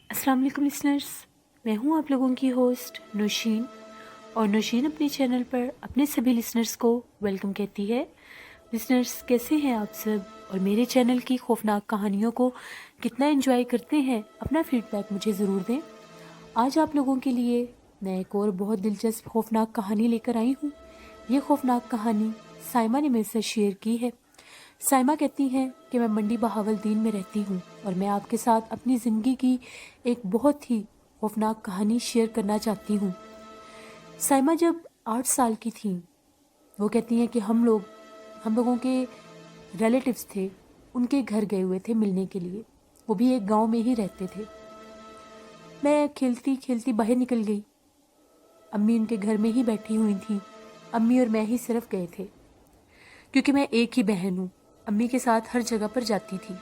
السلام علیکم لسنرز، میں ہوں آپ لوگوں کی ہوسٹ نوشین، اور نوشین اپنے چینل پر اپنے سبھی لسنرز کو ویلکم کہتی ہے۔ لسنرز کیسے ہیں آپ سب، اور میرے چینل کی خوفناک کہانیوں کو کتنا انجوائے کرتے ہیں؟ اپنا فیڈ بیک مجھے ضرور دیں۔ آج آپ لوگوں کے لیے میں ایک اور بہت دلچسپ خوفناک کہانی لے کر آئی ہوں۔ یہ خوفناک کہانی سائمہ نے میرے سے شیئر کی ہے۔ سائمہ کہتی ہیں کہ میں منڈی بہاولدین میں رہتی ہوں، اور میں آپ کے ساتھ اپنی زندگی کی ایک بہت ہی خوفناک کہانی شیئر کرنا چاہتی ہوں۔ سائمہ جب 8 سال کی تھیں، وہ کہتی ہیں کہ ہم لوگوں کے ریلیٹیوز تھے، ان کے گھر گئے ہوئے تھے ملنے کے لیے۔ وہ بھی ایک گاؤں میں ہی رہتے تھے۔ میں کھیلتی کھیلتی باہر نکل گئی۔ امی ان کے گھر میں ہی بیٹھی ہوئی تھیں۔ امی اور میں ہی صرف گئے تھے، کیونکہ میں ایک ہی بہن ہوں، امی کے ساتھ ہر جگہ پر جاتی تھی۔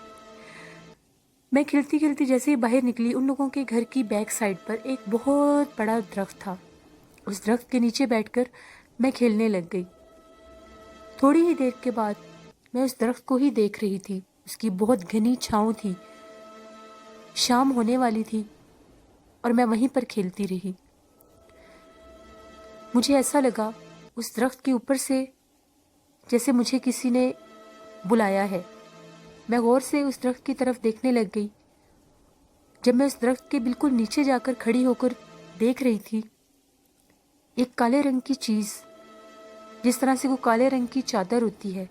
میں کھیلتی کھیلتی جیسے ہی باہر نکلی، ان لوگوں کے گھر کی بیک سائڈ پر ایک بہت بڑا درخت تھا۔ اس درخت کے نیچے بیٹھ کر میں کھیلنے لگ گئی۔ تھوڑی ہی دیر کے بعد میں اس درخت کو ہی دیکھ رہی تھی۔ اس کی بہت گھنی چھاؤں تھی۔ شام ہونے والی تھی اور میں وہیں پر کھیلتی رہی۔ مجھے ایسا لگا اس درخت کے اوپر سے جیسے مجھے کسی نے بلایا ہے۔ میں غور سے اس درخت کی طرف دیکھنے لگ گئی۔ جب میں اس درخت کے بالکل نیچے جا کر کھڑی ہو کر دیکھ رہی تھی، ایک کالے رنگ کی چیز، جس طرح سے وہ کالے رنگ کی چادر ہوتی ہے،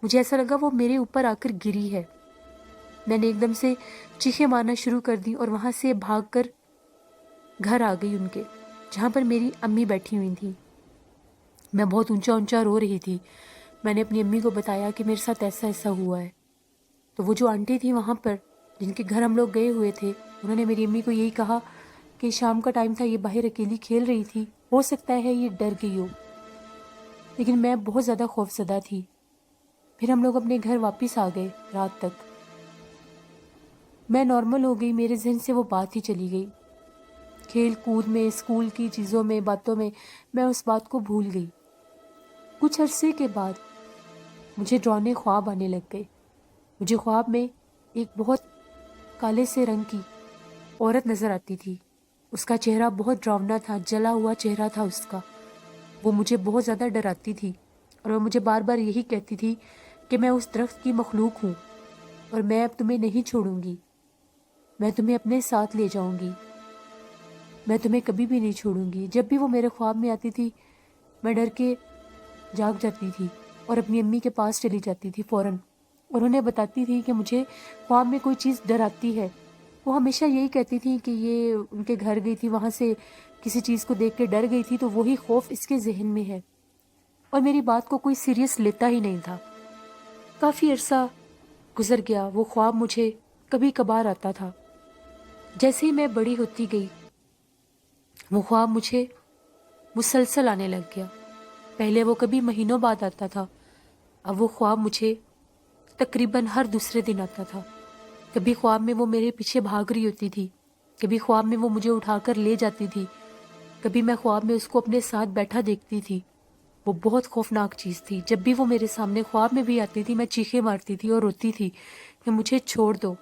مجھے ایسا لگا وہ میرے اوپر آ کر گری ہے۔ میں نے ایک دم سے چیخیں مارنا شروع کر دی اور وہاں سے بھاگ کر گھر آ گئی ان کے، جہاں پر میری امی بیٹھی ہوئی تھیں۔ میں بہت اونچا اونچا رو رہی تھی۔ میں نے اپنی امی کو بتایا کہ میرے ساتھ ایسا ایسا ہوا ہے۔ تو وہ جو آنٹی تھی وہاں پر، جن کے گھر ہم لوگ گئے ہوئے تھے، انہوں نے میری امی کو یہی کہا کہ شام کا ٹائم تھا، یہ باہر اکیلی کھیل رہی تھی، ہو سکتا ہے یہ ڈر گئی ہو۔ لیکن میں بہت زیادہ خوفزدہ تھی۔ پھر ہم لوگ اپنے گھر واپس آ گئے۔ رات تک میں نارمل ہو گئی، میرے ذہن سے وہ بات ہی چلی گئی۔ کھیل کود میں، اسکول کی چیزوں میں، باتوں میں اس بات کو بھول گئی۔ کچھ عرصے کے بعد مجھے ڈرانے خواب آنے لگ گئے۔ مجھے خواب میں ایک بہت کالے سے رنگ کی عورت نظر آتی تھی۔ اس کا چہرہ بہت ڈراؤنا تھا، جلا ہوا چہرہ تھا اس کا۔ وہ مجھے بہت زیادہ ڈراتی تھی، اور وہ مجھے بار بار یہی کہتی تھی کہ میں اس درخت کی مخلوق ہوں، اور میں اب تمہیں نہیں چھوڑوں گی، میں تمہیں اپنے ساتھ لے جاؤں گی، میں تمہیں کبھی بھی نہیں چھوڑوں گی۔ جب بھی وہ میرے خواب میں آتی تھی، میں ڈر کے جاگ جاتی تھی اور اپنی امی کے پاس چلی جاتی تھی فوراً، اور انہیں بتاتی تھی کہ مجھے خواب میں کوئی چیز ڈراتی ہے۔ وہ ہمیشہ یہی کہتی تھی کہ یہ ان کے گھر گئی تھی، وہاں سے کسی چیز کو دیکھ کے ڈر گئی تھی، تو وہی خوف اس کے ذہن میں ہے، اور میری بات کو کوئی سیریس لیتا ہی نہیں تھا۔ کافی عرصہ گزر گیا، وہ خواب مجھے کبھی کبھار آتا تھا۔ جیسے ہی میں بڑی ہوتی گئی، وہ خواب مجھے مسلسل آنے لگ گیا۔ پہلے وہ کبھی مہینوں بعد آتا تھا، اب وہ خواب مجھے تقریباً ہر دوسرے دن آتا تھا۔ کبھی خواب میں وہ میرے پیچھے بھاگ رہی ہوتی تھی، کبھی خواب میں وہ مجھے اٹھا کر لے جاتی تھی، کبھی میں خواب میں اس کو اپنے ساتھ بیٹھا دیکھتی تھی۔ وہ بہت خوفناک چیز تھی۔ جب بھی وہ میرے سامنے خواب میں بھی آتی تھی، میں چیخیں مارتی تھی اور روتی تھی کہ مجھے چھوڑ دو۔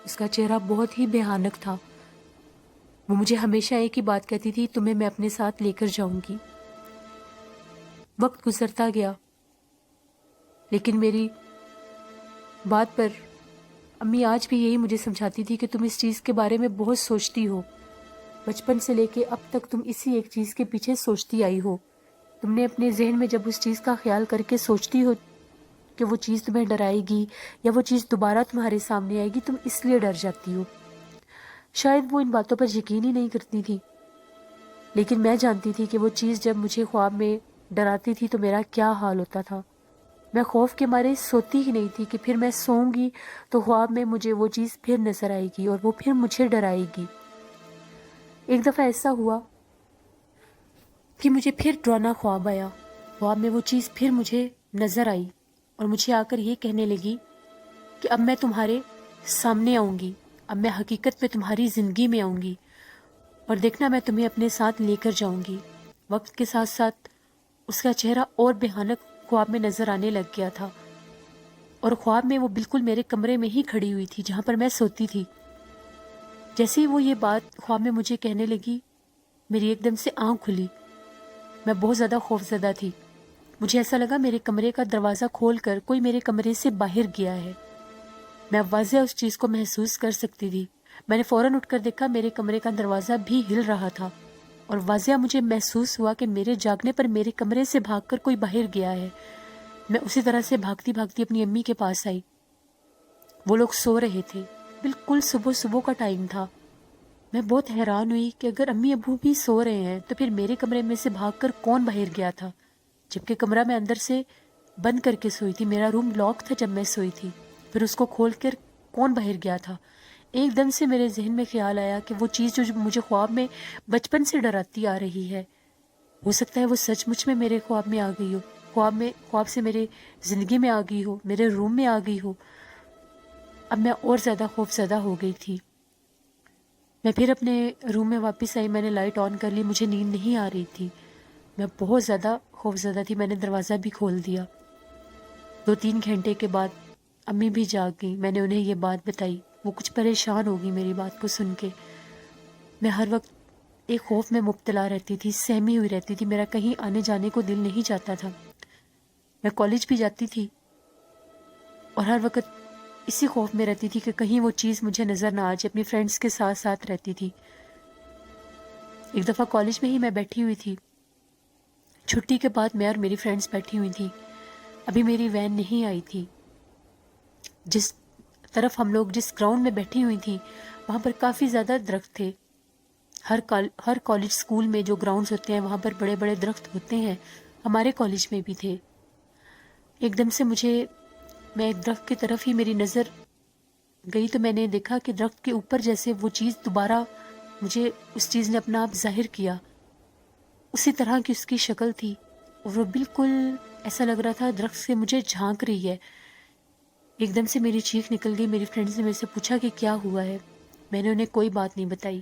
اس کا چہرہ بہت ہی بھیانک تھا۔ وہ مجھے ہمیشہ ایک ہی بات کہتی تھی، تمہیں میں اپنے ساتھ لے کر جاؤں گی۔ وقت گزرتا گیا، لیکن میری بات پر امی آج بھی یہی مجھے سمجھاتی تھی کہ تم اس چیز کے بارے میں بہت سوچتی ہو، بچپن سے لے کے اب تک تم اسی ایک چیز کے پیچھے سوچتی آئی ہو۔ تم نے اپنے ذہن میں جب اس چیز کا خیال کر کے سوچتی ہو کہ وہ چیز تمہیں ڈرائے گی یا وہ چیز دوبارہ تمہارے سامنے آئے گی، تم اس لیے ڈر جاتی ہو۔ شاید وہ ان باتوں پر یقین ہی نہیں کرتی تھی، لیکن میں جانتی تھی کہ وہ چیز جب مجھے خواب میں ڈراتی تھی تو میرا کیا حال ہوتا تھا۔ میں خوف کے مارے سوتی ہی نہیں تھی کہ پھر میں سوؤں گی تو خواب میں مجھے وہ چیز پھر نظر آئے گی اور وہ پھر مجھے ڈرائے گی۔ ایک دفعہ ایسا ہوا کہ مجھے پھر ڈرانا خواب آیا۔ خواب میں وہ چیز پھر مجھے نظر آئی اور مجھے آ کر یہ کہنے لگی کہ اب میں تمہارے سامنے آؤں گی، اب میں حقیقت میں تمہاری زندگی میں آؤں گی، اور دیکھنا میں تمہیں اپنے ساتھ لے کر جاؤں گی۔ وقت کے ساتھ ساتھ اس کا چہرہ اور بھیانک خواب میں نظر آنے لگ گیا تھا، اور خواب میں وہ بالکل میرے کمرے میں ہی کھڑی ہوئی تھی جہاں پر میں سوتی تھی۔ جیسے ہی وہ یہ بات خواب میں مجھے کہنے لگی، میری ایک دم سے آنکھ کھلی۔ میں بہت زیادہ خوفزدہ تھی۔ مجھے ایسا لگا میرے کمرے کا دروازہ کھول کر کوئی میرے کمرے سے باہر گیا ہے۔ میں واضح اس چیز کو محسوس کر سکتی تھی۔ میں نے فوراً اٹھ کر دیکھا، میرے کمرے کا دروازہ بھی ہل رہا تھا، اور واضح مجھے محسوس ہوا کہ میرے جاگنے پر میرے کمرے سے بھاگ کر کوئی باہر گیا ہے۔ میں اسی طرح سے بھاگتی بھاگتی اپنی امی کے پاس آئی۔ وہ لوگ سو رہے تھے، بالکل صبح صبح کا ٹائم تھا۔ میں بہت حیران ہوئی کہ اگر امی ابو بھی سو رہے ہیں تو پھر میرے کمرے میں سے بھاگ کر کون باہر گیا تھا، جبکہ کمرہ میں اندر سے بند کر کے سوئی تھی۔ میرا روم لاک تھا جب میں سوئی تھی، پھر اس کو کھول کر کون باہر گیا تھا؟ ایک دم سے میرے ذہن میں خیال آیا کہ وہ چیز جو مجھے خواب میں بچپن سے ڈراتی آ رہی ہے، ہو سکتا ہے وہ سچ مچ میں میرے خواب میں آ گئی ہو، خواب سے میرے زندگی میں آ گئی ہو، میرے روم میں آ گئی ہو۔ اب میں اور زیادہ خوفزدہ ہو گئی تھی۔ میں پھر اپنے روم میں واپس آئی، میں نے لائٹ آن کر لی، مجھے نیند نہیں آ رہی تھی، میں بہت زیادہ خوفزدہ تھی۔ میں نے دروازہ بھی کھول دیا۔ 2-3 گھنٹے کے بعد امی بھی جاگ گئی۔ میں نے انہیں یہ بات بتائی، وہ کچھ پریشان ہو گئی میری بات کو سن کے۔ میں ہر وقت ایک خوف میں مبتلا رہتی تھی، سہمی ہوئی رہتی تھی، میرا کہیں آنے جانے کو دل نہیں چاہتا تھا۔ میں کالج بھی جاتی تھی اور ہر وقت اسی خوف میں رہتی تھی کہ کہیں وہ چیز مجھے نظر نہ آ جائے۔ اپنی فرینڈس کے ساتھ ساتھ رہتی تھی۔ ایک دفعہ کالج میں ہی میں بیٹھی ہوئی تھی، چھٹی کے بعد میں اور میری فرینڈس بیٹھی ہوئی تھی۔ ابھی میری وین نہیں آئی تھی۔ جس طرف ہم لوگ جس گراؤنڈ میں بیٹھی ہوئی تھی وہاں پر کافی زیادہ درخت تھے۔ ہر کالج اسکول میں جو گراؤنڈز ہوتے ہیں وہاں پر بڑے بڑے درخت ہوتے ہیں، ہمارے کالج میں بھی تھے۔ ایک دم سے میں ایک درخت کی طرف ہی میری نظر گئی تو میں نے دیکھا کہ درخت کے اوپر جیسے وہ چیز دوبارہ مجھے اس چیز نے اپنا آپ ظاہر کیا، اسی طرح کی اس کی شکل تھی، اور وہ بالکل ایسا لگ رہا تھا درخت سے مجھے جھانک رہی ہے۔ ایک دم سے میری چیخ نکل گئی۔ میری فرینڈز نے میرے سے پوچھا کہ کیا ہوا ہے۔ میں نے انہیں کوئی بات نہیں بتائی۔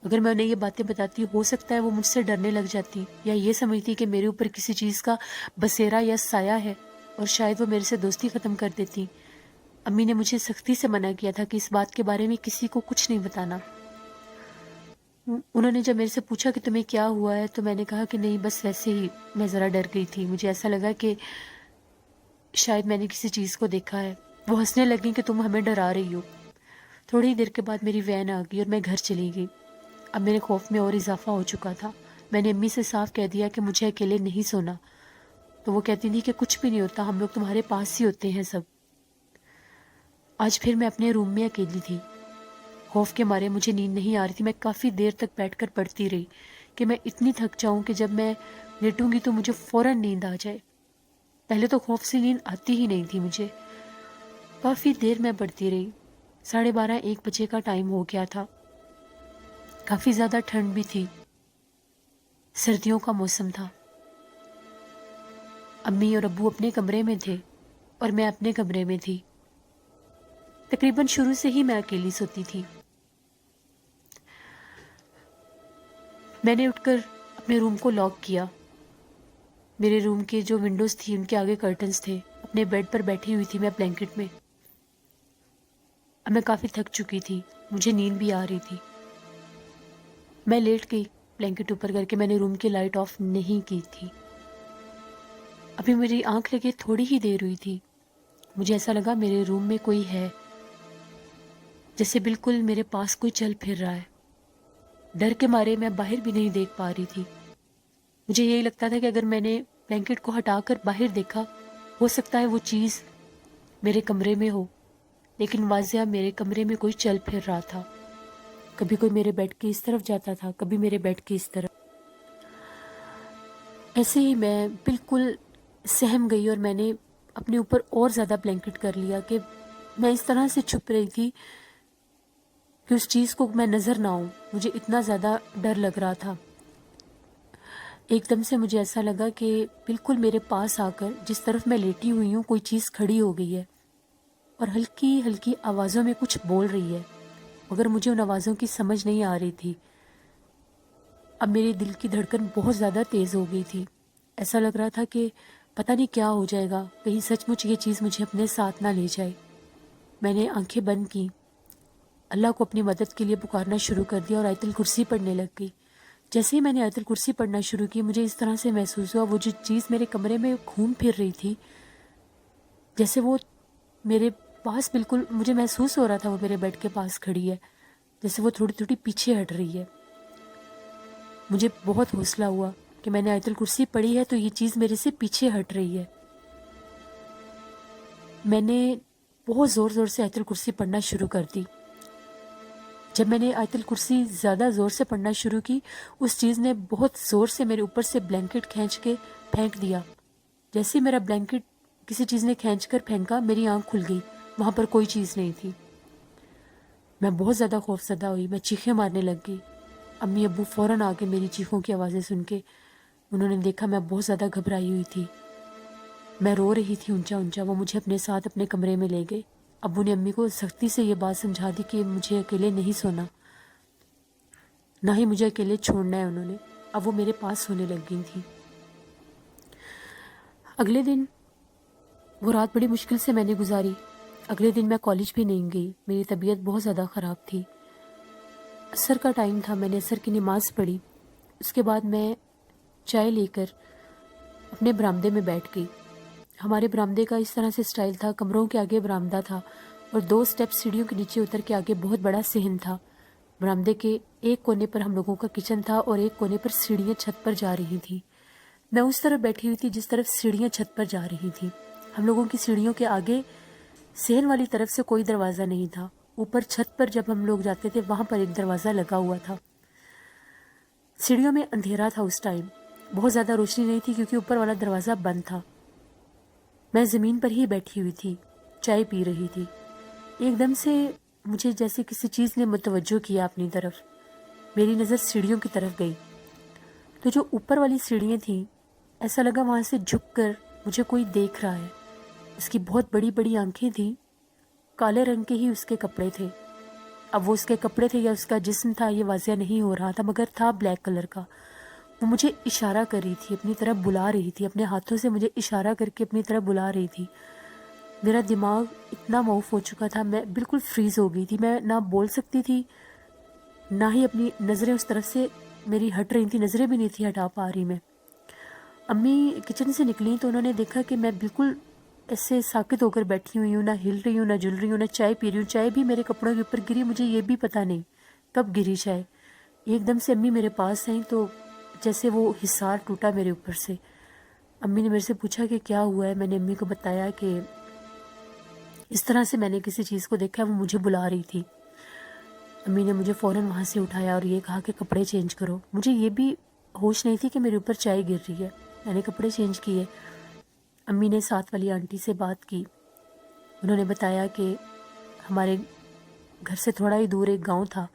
اگر میں انہیں یہ باتیں بتاتی ہو سکتا ہے وہ مجھ سے ڈرنے لگ جاتی، یا یہ سمجھتی کہ میرے اوپر کسی چیز کا بسیرا یا سایہ ہے، اور شاید وہ میرے سے دوستی ختم کر دیتی۔ امی نے مجھے سختی سے منع کیا تھا کہ اس بات کے بارے میں کسی کو کچھ نہیں بتانا۔ انہوں نے جب میرے سے پوچھا کہ تمہیں کیا ہوا ہے تو میں نے کہا کہ نہیں، بس ویسے ہی میں ذرا ڈر گئی تھی، مجھے ایسا لگا کہ شاید میں نے کسی چیز کو دیکھا ہے۔ وہ ہنسنے لگیں کہ تم ہمیں ڈرا رہی ہو۔ تھوڑی دیر کے بعد میری وین آ گئی اور میں گھر چلی گئی۔ اب میرے خوف میں اور اضافہ ہو چکا تھا۔ میں نے امی سے صاف کہہ دیا کہ مجھے اکیلے نہیں سونا، تو وہ کہتی تھی کہ کچھ بھی نہیں ہوتا، ہم لوگ تمہارے پاس ہی ہوتے ہیں سب۔ آج پھر میں اپنے روم میں اکیلی تھی۔ خوف کے مارے مجھے نیند نہیں آ رہی تھی۔ میں کافی دیر تک بیٹھ کر پڑھتی رہی کہ میں اتنی تھک جاؤں کہ جب میں لیٹوں گی تو مجھے فوراً نیند آ جائے۔ پہلے تو خوف سے نیند آتی ہی نہیں تھی مجھے۔ کافی دیر میں پڑھتی رہی۔ 12:30-1 بجے کا ٹائم ہو گیا تھا۔ کافی زیادہ ٹھنڈ بھی تھی، سردیوں کا موسم تھا۔ امی اور ابو اپنے کمرے میں تھے اور میں اپنے کمرے میں تھی۔ تقریباً شروع سے ہی میں اکیلی سوتی تھی۔ میں نے اٹھ کر اپنے روم کو لاک کیا۔ میرے روم کے جو ونڈوز تھی ان کے آگے کرٹنز تھے۔ اپنے بیڈ پر بیٹھی ہوئی تھی میں بلینکٹ میں۔ اب میں کافی تھک چکی تھی، مجھے نیند بھی آ رہی تھی۔ میں لیٹ گئی بلینکٹ اوپر کر کے۔ میں نے روم کی لائٹ آف نہیں کی تھی۔ ابھی میری آنکھ لگے تھوڑی ہی دیر ہوئی تھی، مجھے ایسا لگا میرے روم میں کوئی ہے، جیسے بالکل میرے پاس کوئی چل پھر رہا ہے۔ ڈر کے مارے میں باہر بھی نہیں دیکھ پا رہی تھی۔ مجھے یہی لگتا تھا کہ اگر میں نے بلینکٹ کو ہٹا کر باہر دیکھا، ہو سکتا ہے وہ چیز میرے کمرے میں ہو، لیکن واضح میرے کمرے میں کوئی چل پھر رہا تھا۔ کبھی کوئی میرے بیڈ کی اس طرف جاتا تھا، کبھی میرے بیڈ کی اس طرف۔ ایسے ہی میں بالکل سہم گئی اور میں نے اپنے اوپر اور زیادہ بلینکٹ کر لیا کہ میں اس طرح سے چھپ رہی تھی کہ اس چیز کو میں نظر نہ آؤں۔ مجھے اتنا زیادہ ڈر لگ رہا تھا۔ ایک دم سے مجھے ایسا لگا کہ بالکل میرے پاس آ کر جس طرف میں لیٹی ہوئی ہوں کوئی چیز کھڑی ہو گئی ہے اور ہلکی ہلکی آوازوں میں کچھ بول رہی ہے، مگر مجھے ان آوازوں کی سمجھ نہیں آ رہی تھی۔ اب میرے دل کی دھڑکن بہت زیادہ تیز ہو گئی تھی۔ ایسا لگ رہا تھا کہ پتہ نہیں کیا ہو جائے گا، کہیں سچ مچ یہ چیز مجھے اپنے ساتھ نہ لے جائے۔ میں نے آنکھیں بند کی، اللہ کو اپنی مدد کے لیے پکارنا شروع کر دیا اور آیت الکرسی پڑھنے لگ گئی۔ جیسے ہی میں نے آیت الکرسی پڑھنا شروع کی، مجھے اس طرح سے محسوس ہوا وہ جو چیز میرے کمرے میں گھوم پھر رہی تھی، جیسے وہ میرے پاس بالکل، مجھے محسوس ہو رہا تھا وہ میرے بیڈ کے پاس کھڑی ہے، جیسے وہ تھوڑی تھوڑی پیچھے ہٹ رہی ہے۔ مجھے بہت حوصلہ ہوا کہ میں نے آیت الکرسی پڑھی ہے تو یہ چیز میرے سے پیچھے ہٹ رہی ہے۔ میں نے بہت زور زور سے آیت الکرسی پڑھنا شروع کر دی۔ جب میں نے آیت الکرسی زیادہ زور سے پڑھنا شروع کی، اس چیز نے بہت زور سے میرے اوپر سے بلینکٹ کھینچ کے پھینک دیا۔ جیسے ہی میرا بلینکٹ کسی چیز نے کھینچ کر پھینکا، میری آنکھ کھل گئی، وہاں پر کوئی چیز نہیں تھی۔ میں بہت زیادہ خوفزدہ ہوئی، میں چیخیں مارنے لگ گئی۔ امی ابو فوراً آ کے میری چیخوں کی آوازیں سن کے انہوں نے دیکھا میں بہت زیادہ گھبرائی ہوئی تھی، میں رو رہی تھی اونچا اونچا۔ وہ مجھے اپنے ساتھ اپنے کمرے میں لے گئے۔ ابو نے امی کو سختی سے یہ بات سمجھا دی کہ مجھے اکیلے نہیں سونا، نہ ہی مجھے اکیلے چھوڑنا ہے انہوں نے۔ اب وہ میرے پاس سونے لگ گئی تھی۔ اگلے دن وہ رات بڑی مشکل سے میں نے گزاری۔ اگلے دن میں کالج بھی نہیں گئی، میری طبیعت بہت زیادہ خراب تھی۔ عصر کا ٹائم تھا، میں نے عصر کی نماز پڑھی، اس کے بعد میں چائے لے کر اپنے برآمدے میں بیٹھ گئی۔ ہمارے برآمدے کا اس طرح سے سٹائل تھا، کمروں کے آگے برآمدہ تھا اور 2 سٹیپ سیڑھیوں کے نیچے اتر کے آگے بہت بڑا صحن تھا۔ برآمدے کے ایک کونے پر ہم لوگوں کا کچن تھا اور ایک کونے پر سیڑھیاں چھت پر جا رہی تھیں۔ میں اس طرف بیٹھی ہوئی تھی جس طرف سیڑھیاں چھت پر جا رہی تھیں۔ ہم لوگوں کی سیڑھیوں کے آگے صحن والی طرف سے کوئی دروازہ نہیں تھا، اوپر چھت پر جب ہم لوگ جاتے تھے وہاں پر ایک دروازہ لگا ہوا تھا۔ سیڑھیوں میں اندھیرا تھا اس ٹائم، بہت زیادہ روشنی نہیں تھی کیونکہ اوپر والا دروازہ بند تھا۔ میں زمین پر ہی بیٹھی ہوئی تھی، چائے پی رہی تھی۔ ایک دم سے مجھے جیسے کسی چیز نے متوجہ کیا اپنی طرف، میری نظر سیڑھیوں کی طرف گئی تو جو اوپر والی سیڑھیاں تھیں، ایسا لگا وہاں سے جھک کر مجھے کوئی دیکھ رہا ہے۔ اس کی بہت بڑی بڑی آنکھیں تھیں، کالے رنگ کے ہی اس کے کپڑے تھے۔ اب وہ اس کے کپڑے تھے یا اس کا جسم تھا یہ واضح نہیں ہو رہا تھا، مگر تھا بلیک کلر کا۔ وہ مجھے اشارہ کر رہی تھی، اپنی طرف بلا رہی تھی، اپنے ہاتھوں سے مجھے اشارہ کر کے اپنی طرف بلا رہی تھی۔ میرا دماغ اتنا معوف ہو چکا تھا، میں بالکل فریز ہو گئی تھی، میں نہ بول سکتی تھی نہ ہی اپنی نظریں اس طرف سے میری ہٹ رہی تھی، نظریں بھی نہیں تھی ہٹا پا رہی میں۔ امی کچن سے نکلی تو انہوں نے دیکھا کہ میں بالکل ایسے ساکت ہو کر بیٹھی ہوئی ہوں، نہ ہل رہی ہوں، نہ جل رہی ہوں، نہ چائے پی رہی ہوں۔ چائے بھی میرے کپڑوں کے اوپر گری، مجھے یہ بھی پتہ نہیں کب گری چائے۔ ایک دم سے امی میرے پاس آئیں تو جیسے وہ حصار ٹوٹا میرے اوپر سے۔ امی نے میرے سے پوچھا کہ کیا ہوا ہے، میں نے امی کو بتایا کہ اس طرح سے میں نے کسی چیز کو دیکھا، وہ مجھے بلا رہی تھی۔ امی نے مجھے فوراً وہاں سے اٹھایا اور یہ کہا کہ کپڑے چینج کرو۔ مجھے یہ بھی ہوش نہیں تھی کہ میرے اوپر چائے گر رہی ہے، میں نے کپڑے چینج کیے۔ امی نے ساتھ والی آنٹی سے بات کی، انہوں نے بتایا کہ ہمارے گھر سے تھوڑا ہی دور ایک گاؤں تھا،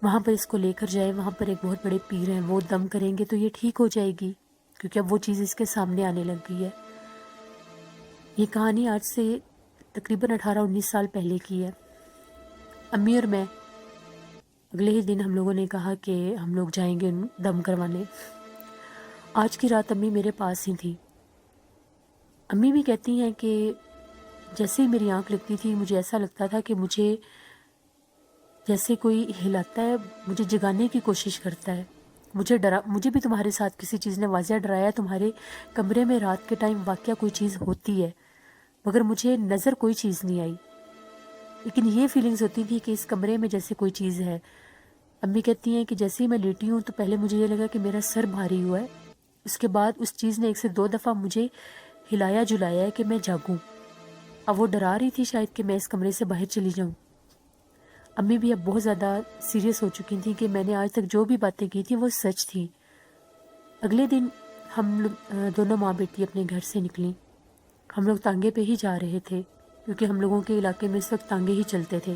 وہاں پر اس کو لے کر جائے، وہاں پر ایک بہت بڑے پیر ہیں، وہ دم کریں گے تو یہ ٹھیک ہو جائے گی، کیونکہ اب وہ چیز اس کے سامنے آنے لگ گئی ہے۔ یہ کہانی آج سے تقریباً 18-19 سال پہلے کی ہے۔ امی اور میں اگلے ہی دن ہم لوگوں نے کہا کہ ہم لوگ جائیں گے دم کروانے۔ آج کی رات امی میرے پاس ہی تھی۔ امی بھی کہتی ہیں کہ جیسے ہی میری آنکھ لگتی تھی مجھے ایسا لگتا تھا کہ مجھے جیسے کوئی ہلاتا ہے، مجھے جگانے کی کوشش کرتا ہے، مجھے بھی تمہارے ساتھ کسی چیز نے واضح ڈرایا، تمہارے کمرے میں رات کے ٹائم واقعہ کوئی چیز ہوتی ہے، مگر مجھے نظر کوئی چیز نہیں آئی، لیکن یہ فیلنگز ہوتی تھی کہ اس کمرے میں جیسے کوئی چیز ہے۔ امی کہتی ہیں کہ جیسے ہی میں لیٹی ہوں تو پہلے مجھے یہ لگا کہ میرا سر بھاری ہوا ہے، اس کے بعد اس چیز نے 1 سے 2 دفعہ مجھے ہلایا جلایا ہے کہ میں جاگوں۔ اب وہ ڈرا رہی تھی شاید کہ میں اس کمرے سے باہر چلی جاؤں۔ امی بھی اب بہت زیادہ سیریس ہو چکی تھیں کہ میں نے آج تک جو بھی باتیں کی تھیں وہ سچ تھی۔ اگلے دن ہم دونوں ماں بیٹی اپنے گھر سے نکلیں۔ ہم لوگ تانگے پہ ہی جا رہے تھے کیونکہ ہم لوگوں کے علاقے میں اس وقت تانگے ہی چلتے تھے۔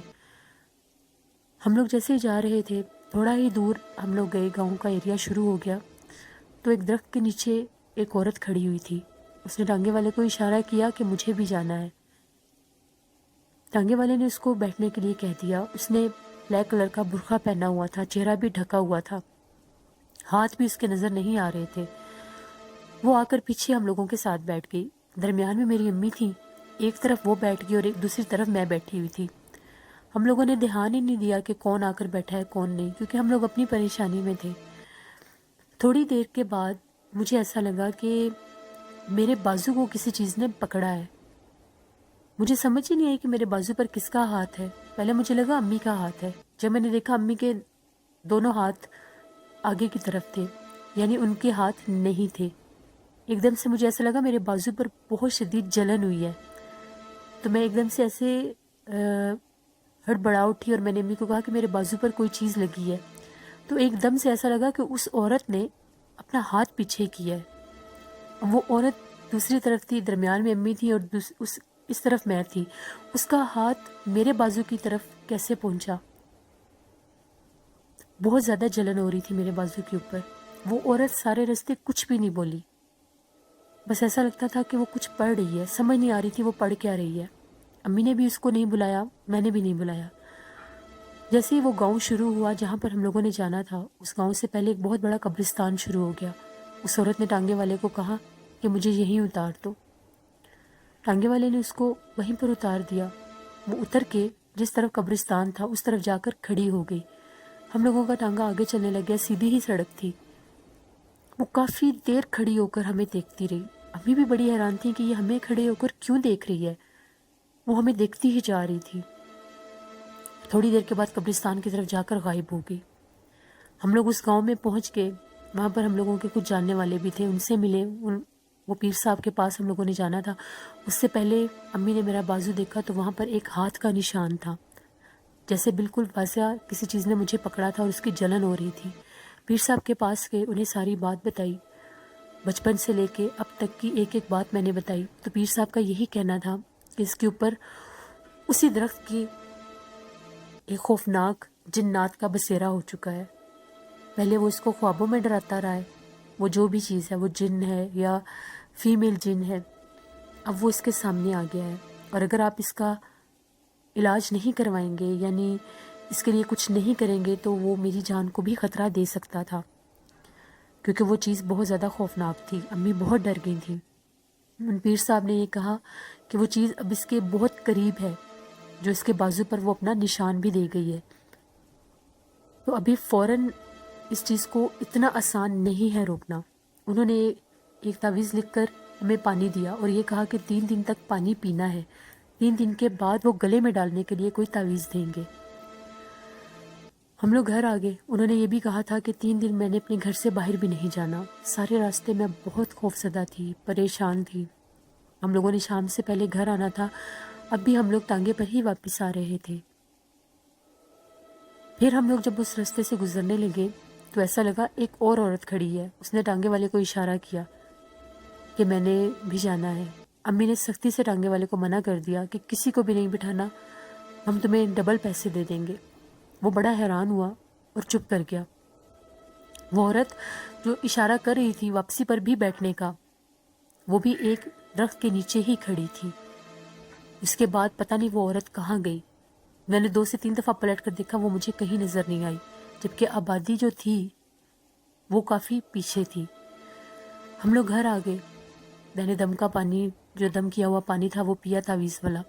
ہم لوگ جیسے ہی جا رہے تھے تھوڑا ہی دور ہم لوگ گئے، گاؤں کا ایریا شروع ہو گیا تو ایک درخت کے نیچے ایک عورت کھڑی ہوئی تھی۔ اس نے ٹانگے والے کو اشارہ کیا کہ مجھے بھی جانا ہے۔ ٹانگے والے نے اس کو بیٹھنے کے لیے کہہ دیا۔ اس نے بلیک کلر کا برقع پہنا ہوا تھا، چہرہ بھی ڈھکا ہوا تھا، ہاتھ بھی اس کے نظر نہیں آ رہے تھے۔ وہ آ کر پیچھے ہم لوگوں کے ساتھ بیٹھ گئی. درمیان میں میری امی تھیں، ایک طرف وہ بیٹھ گئی اور ایک دوسری طرف میں بیٹھی ہوئی تھی. ہم لوگوں نے دھیان ہی نہیں دیا کہ کون آ کر بیٹھا ہے کون نہیں، کیونکہ ہم لوگ اپنی پریشانی میں تھے. تھوڑی دیر کے بعد مجھے ایسا لگا کہ میرے بازو کو کسی چیز نے پکڑا ہے. مجھے سمجھ ہی نہیں آئی کہ میرے بازو پر کس کا ہاتھ ہے. پہلے مجھے لگا امی کا ہاتھ ہے. جب میں نے دیکھا امی کے دونوں ہاتھ آگے کی طرف تھے، یعنی ان کے ہاتھ نہیں تھے. ایک دم سے مجھے ایسا لگا میرے بازو پر بہت شدید جلن ہوئی ہے. تو میں ایک دم سے ایسے ہڑبڑا اٹھی اور میں نے امی کو کہا کہ میرے بازو پر کوئی چیز لگی ہے. تو ایک دم سے ایسا لگا کہ اس عورت نے اپنا ہاتھ پیچھے کیا ہے. وہ عورت دوسری طرف تھی، درمیان میں امی تھی اور اس طرف میں تھی. اس کا ہاتھ میرے بازو کی طرف کیسے پہنچا؟ بہت زیادہ جلن ہو رہی تھی میرے بازو کے اوپر. وہ عورت سارے راستے کچھ بھی نہیں بولی، بس ایسا لگتا تھا کہ وہ کچھ پڑھ رہی ہے. سمجھ نہیں آ رہی تھی وہ پڑھ کیا رہی ہے. امی نے بھی اس کو نہیں بلایا، میں نے بھی نہیں بلایا. جیسے ہی وہ گاؤں شروع ہوا جہاں پر ہم لوگوں نے جانا تھا، اس گاؤں سے پہلے ایک بہت بڑا قبرستان شروع ہو گیا. اس عورت نے ٹانگے والے کو کہا کہ مجھے یہیں اتار دو. ٹانگے والے نے اس کو وہیں پر اتار دیا. وہ اتر کے جس طرف قبرستان تھا اس طرف جا کر کھڑی ہو گئی. ہم لوگوں کا ٹانگا آگے چلنے لگ گیا. سیدھی ہی سڑک تھی. وہ کافی دیر کھڑی ہو کر ہمیں دیکھتی رہی. امی بھی بڑی حیران تھی کہ یہ ہمیں کھڑے ہو کر کیوں دیکھ رہی ہے. وہ ہمیں دیکھتی ہی جا رہی تھی. تھوڑی دیر کے بعد قبرستان کی طرف جا کر غائب ہو گئی. ہم لوگ اس گاؤں میں پہنچ گئے. وہاں پر ہم لوگوں کے کچھ جاننے والے بھی تھے، ان سے ملے. وہ پیر صاحب کے پاس ہم لوگوں نے جانا تھا. اس سے پہلے امی نے میرا بازو دیکھا تو وہاں پر ایک ہاتھ کا نشان تھا، جیسے بالکل واضح کسی چیز نے مجھے پکڑا تھا اور اس کی جلن ہو رہی تھی. پیر صاحب کے پاس گئے، انہیں ساری بات بتائی، بچپن سے لے کے اب تک کی ایک ایک بات میں نے بتائی. تو پیر صاحب کا یہی کہنا تھا کہ اس کے اوپر اسی درخت کی ایک خوفناک جنات کا بسیرا ہو چکا ہے. پہلے وہ اس کو خوابوں میں ڈراتا رہا ہے. وہ جو بھی چیز ہے، وہ جن ہے یا فیمیل جن ہے، اب وہ اس کے سامنے آ گیا ہے. اور اگر آپ اس کا علاج نہیں کروائیں گے، یعنی اس کے لیے کچھ نہیں کریں گے، تو وہ میری جان کو بھی خطرہ دے سکتا تھا، کیونکہ وہ چیز بہت زیادہ خوفناک تھی. امی بہت ڈر گئی تھی. پیر صاحب نے یہ کہا کہ وہ چیز اب اس کے بہت قریب ہے، جو اس کے بازو پر وہ اپنا نشان بھی دے گئی ہے. تو ابھی فوراً اس چیز کو اتنا آسان نہیں ہے روکنا. انہوں نے ایک تعویذ لکھ کر ہمیں پانی دیا اور یہ کہا کہ 3 دن تک پانی پینا ہے. 3 دن کے بعد وہ گلے میں ڈالنے کے لیے کوئی تعویذ دیں گے. ہم لوگ گھر آ گئے. انہوں نے یہ بھی کہا تھا کہ 3 دن میں نے اپنے گھر سے باہر بھی نہیں جانا. سارے راستے میں بہت خوفزدہ تھی، پریشان تھی. ہم لوگوں نے شام سے پہلے گھر آنا تھا. اب بھی ہم لوگ ٹانگے پر ہی واپس آ رہے تھے. پھر ہم لوگ جب اس راستے سے گزرنے لگے تو ایسا لگا ایک اور عورت کھڑی ہے. اس نے ٹانگے والے کو اشارہ کیا کہ میں نے بھی جانا ہے. امی نے سختی سے ٹانگے والے کو منع کر دیا کہ کسی کو بھی نہیں بٹھانا، ہم تمہیں ڈبل پیسے دے دیں گے. وہ بڑا حیران ہوا اور چپ کر گیا. وہ عورت جو اشارہ کر رہی تھی واپسی پر بھی بیٹھنے کا، وہ بھی ایک درخت کے نیچے ہی کھڑی تھی. اس کے بعد پتہ نہیں وہ عورت کہاں گئی. میں نے 2 سے 3 دفعہ پلٹ کر دیکھا، وہ مجھے کہیں نظر نہیں آئی، جبکہ آبادی جو تھی وہ کافی پیچھے تھی. ہم لوگ گھر آ گئے. میں نے دم کا پانی، جو دم کیا ہوا پانی تھا، وہ پیا تعویذ والا.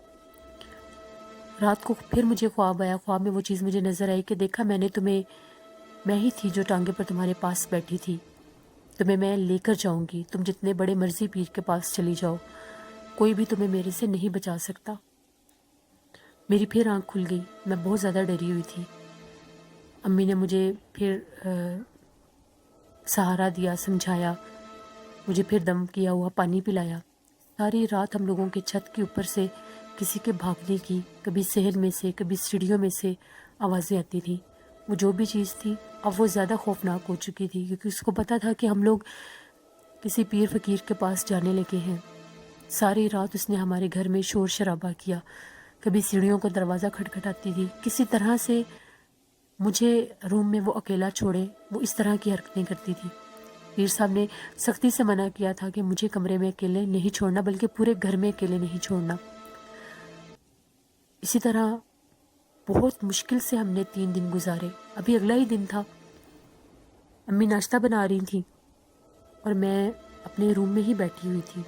رات کو پھر مجھے خواب آیا. خواب میں وہ چیز مجھے نظر آئی کہ دیکھا میں نے تمہیں، میں ہی تھی جو ٹانگے پر تمہارے پاس بیٹھی تھی. تمہیں میں لے کر جاؤں گی، تم جتنے بڑے مرضی پیر کے پاس چلی جاؤ، کوئی بھی تمہیں میرے سے نہیں بچا سکتا. میری پھر آنکھ کھل گئی. میں بہت زیادہ ڈری ہوئی تھی. امی نے مجھے پھر سہارا دیا، سمجھایا، مجھے پھر دم کیا ہوا پانی پلایا. ساری رات ہم لوگوں کے چھت کے اوپر سے کسی کے بھاگنے کی، کبھی صحن میں سے، کبھی سیڑھیوں میں سے آوازیں آتی تھیں. وہ جو بھی چیز تھی اب وہ زیادہ خوفناک ہو چکی تھی، کیونکہ اس کو پتا تھا کہ ہم لوگ کسی پیر فقیر کے پاس جانے لگے ہیں. ساری رات اس نے ہمارے گھر میں شور شرابہ کیا. کبھی سیڑھیوں کو دروازہ کھٹکھٹاتی تھی. کسی طرح سے مجھے روم میں وہ اکیلا چھوڑے، وہ اس طرح کی حرکتیں کرتی تھی. پیر صاحب نے سختی سے منع کیا تھا کہ مجھے کمرے میں اکیلے نہیں چھوڑنا، بلکہ پورے گھر میں اکیلے نہیں چھوڑنا. اسی طرح بہت مشکل سے ہم نے 3 دن گزارے. ابھی اگلا ہی دن تھا. امی ناشتہ بنا رہی تھیں اور میں اپنے روم میں ہی بیٹھی ہوئی تھی.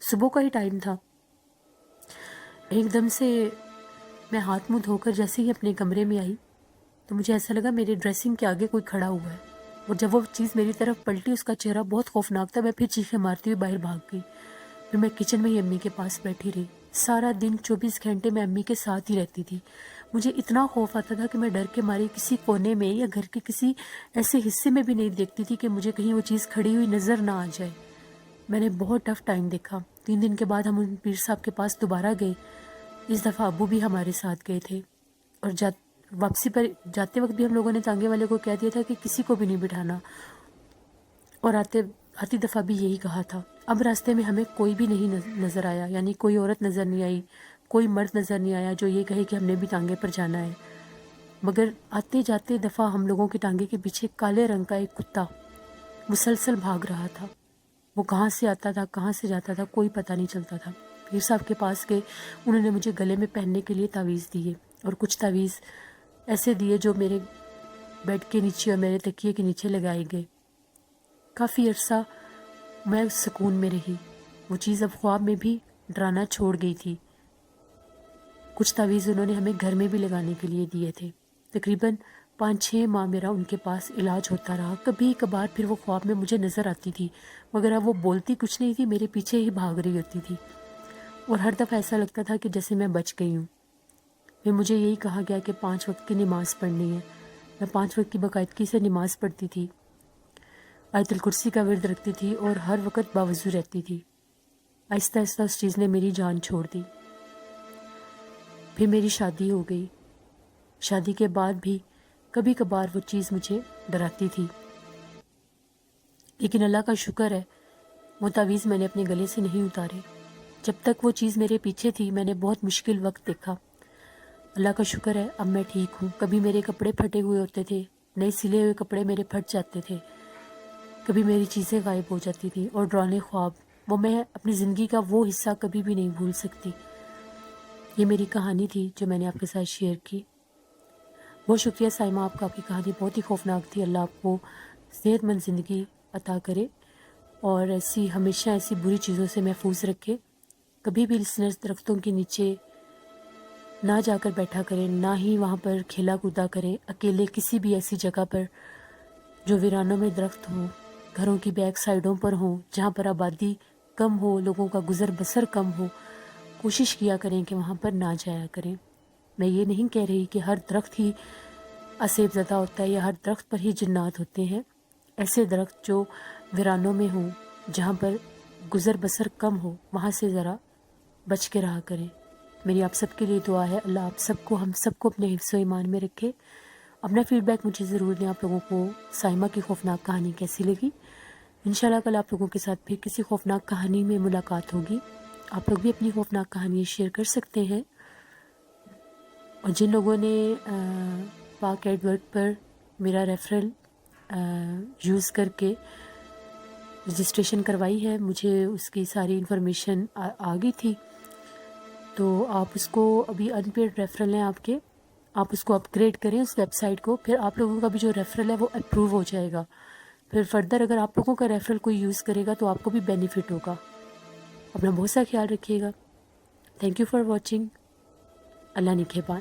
صبح کا ہی ٹائم تھا. ایک دم سے میں ہاتھ منہ دھو کر جیسے ہی اپنے کمرے میں آئی تو مجھے ایسا لگا میرے ڈریسنگ کے آگے کوئی کھڑا ہوا ہے. اور جب وہ چیز میری طرف پلٹی اس کا چہرہ بہت خوفناک تھا. میں پھر چیخیں مارتی ہوئی باہر بھاگ گئی. پھر میں کچن میں ہی امی کے پاس بیٹھی رہی. سارا دن 24 گھنٹے میں امی کے ساتھ ہی رہتی تھی. مجھے اتنا خوف آتا تھا کہ میں ڈر کے مارے کسی کونے میں یا گھر کے کسی ایسے حصے میں بھی نہیں دیکھتی تھی کہ مجھے کہیں وہ چیز کھڑی ہوئی نظر نہ آ جائے. میں نے بہت ٹف ٹائم دیکھا. 3 دن کے بعد ہم ان پیر صاحب کے پاس دوبارہ گئے. اس دفعہ ابو بھی ہمارے ساتھ گئے تھے. اور واپسی پر جاتے وقت بھی ہم لوگوں نے تانگے والے کو کہہ دیا تھا کہ کسی کو بھی نہیں بٹھانا. اور آتی دفعہ بھی یہی کہا تھا. اب راستے میں ہمیں کوئی بھی نہیں نظر آیا، یعنی کوئی عورت نظر نہیں آئی، کوئی مرد نظر نہیں آیا جو یہ کہے کہ ہم نے بھی ٹانگے پر جانا ہے. مگر آتے جاتے دفعہ ہم لوگوں کے ٹانگے کے پیچھے کالے رنگ کا ایک کتا مسلسل بھاگ رہا تھا. وہ کہاں سے آتا تھا کہاں سے جاتا تھا کوئی پتہ نہیں چلتا تھا. پیر صاحب کے پاس گئے. انہوں نے مجھے گلے میں پہننے کے لیے تعویذ دیے اور کچھ تعویذ ایسے دیے جو میرے بیڈ کے نیچے اور میرے تکیے کے نیچے لگائے گئے. کافی عرصہ میں سکون میں رہی. وہ چیز اب خواب میں بھی ڈرانا چھوڑ گئی تھی. کچھ تعویذ انہوں نے ہمیں گھر میں بھی لگانے کے لیے دیے تھے. تقریباً 5-6 ماہ میرا ان کے پاس علاج ہوتا رہا. کبھی کبھار پھر وہ خواب میں مجھے نظر آتی تھی، مگر اب وہ بولتی کچھ نہیں تھی، میرے پیچھے ہی بھاگ رہی ہوتی تھی. اور ہر دفعہ ایسا لگتا تھا کہ جیسے میں بچ گئی ہوں. پھر مجھے یہی کہا گیا کہ 5 وقت کی نماز پڑھنی ہے. میں 5 وقت کی باقاعدگی سے نماز پڑھتی تھی، آیت الکرسی کا ورد رکھتی تھی اور ہر وقت باوضو رہتی تھی. آہستہ آہستہ اس چیز نے میری جان چھوڑ دی. پھر میری شادی ہو گئی. شادی کے بعد بھی کبھی کبھار وہ چیز مجھے ڈراتی تھی، لیکن اللہ کا شکر ہے وہ تعویذ میں نے اپنے گلے سے نہیں اتارے. جب تک وہ چیز میرے پیچھے تھی میں نے بہت مشکل وقت دیکھا. اللہ کا شکر ہے اب میں ٹھیک ہوں. کبھی میرے کپڑے پھٹے ہوئے ہوتے تھے، نئے سلے ہوئے کپڑے میرے پھٹ جاتے تھے، کبھی میری چیزیں غائب ہو جاتی تھی. اور ڈرانے خواب، وہ میں اپنی زندگی کا وہ حصہ کبھی بھی نہیں بھول سکتی. یہ میری کہانی تھی جو میں نے آپ کے ساتھ شیئر کی. بہت شکریہ سائمہ، آپ کی کہانی بہت ہی خوفناک تھی. اللہ آپ کو صحت مند زندگی عطا کرے اور ہمیشہ ایسی بری چیزوں سے محفوظ رکھے. کبھی بھی لسنرز درختوں کے نیچے نہ جا کر بیٹھا کریں، نہ ہی وہاں پر کھیلا کودا کریں اکیلے کسی بھی ایسی جگہ پر جو ویرانوں میں درخت ہوں، گھروں کی بیک سائڈوں پر ہوں، جہاں پر آبادی کم ہو، لوگوں کا گزر بسر کم ہو. کوشش کیا کریں کہ وہاں پر نہ جایا کریں. میں یہ نہیں کہہ رہی کہ ہر درخت ہی اسیب زدہ ہوتا ہے یا ہر درخت پر ہی جنات ہوتے ہیں. ایسے درخت جو ویرانوں میں ہوں، جہاں پر گزر بسر کم ہو، وہاں سے ذرا بچ کے رہا کریں. میری آپ سب کے لیے دعا ہے اللہ آپ سب کو، ہم سب کو اپنے حفظ و ایمان میں رکھے. اپنا فیڈ بیک مجھے ضرور دیں آپ لوگوں کو سائمہ کی خوفناک کہانی کیسی لگی. انشاءاللہ کل آپ لوگوں کے ساتھ پھر کسی خوفناک کہانی میں ملاقات ہوگی. آپ لوگ بھی اپنی خوفناک کہانی شیئر کر سکتے ہیں. اور جن لوگوں نے پاک ایڈ ورک پر میرا ریفرل یوز کر کے رجسٹریشن کروائی ہے، مجھے اس کی ساری انفارمیشن آ گئی تھی، تو آپ اس کو ابھی ان پیڈ ریفرل ہیں آپ کے، آپ اس کو اپ گریڈ کریں اس ویب سائٹ کو. پھر آپ لوگوں کا بھی جو ریفرل ہے وہ اپروو ہو جائے گا. پھر فردر اگر آپ لوگوں کا ریفرل کوئی یوز کرے گا تو آپ کو بھی بینیفٹ ہوگا. اپنا بہت سا خیال رکھیے گا. Thank you for watching. Allah نگہبان.